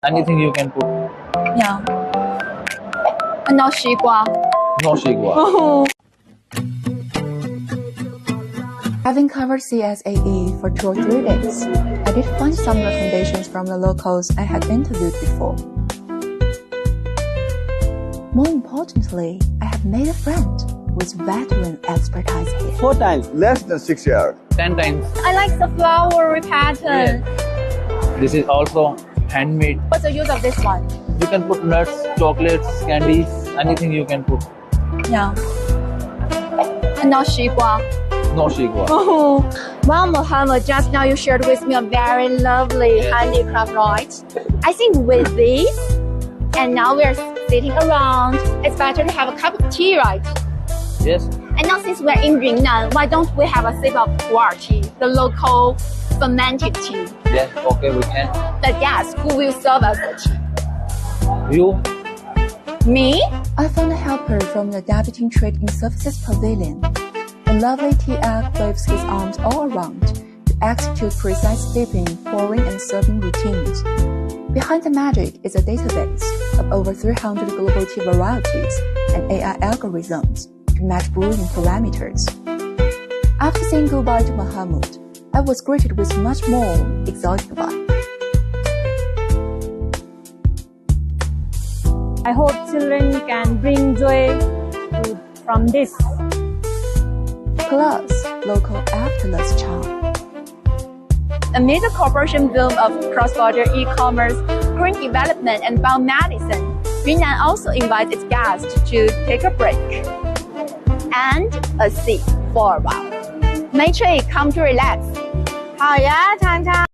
Anything you can put. Yeah. No 西瓜. No 西瓜. Having covered CSAE for 2 or 3 days, I did find some recommendations from the locals I had interviewed before. More importantly, I have made a friend with veteran expertise here. 4 times less than 6 years. 10 times. I like the flowery pattern. This is also handmade. What's the use of this one? You can put nuts, chocolates, candies, anything you can put. Yeah. No 西瓜. No 西瓜. Well, Mohammed, just now you shared with me a very lovely handicraft, right? I think with this, and now we're sitting around, it's better to have a cup of tea, right? Yes. And now since we're in Yunnan, why don't we have a sip of pu'er tea, the local fermented tea? Yes, okay, we can. The guest who will serve us the tea. You? Me? I found a helper from the Debiting Trading Services Pavilion. The lovely tea egg waves his arms all around to execute precise dipping, pouring, and serving routines. Behind the magic is a database of over 300 global tea varieties and AI algorithms to match brewing parameters. After saying goodbye to Mahmoud, I was greeted with much more exotic vibe. I hope children can bring joy from this. Plus, local effortless charm. Amid the cooperation boom of cross-border e-commerce, green development, and biomedicine, Yunnan also invites its guests to take a break and a seat for a while. May Trey, come to relax. 好呀，常常。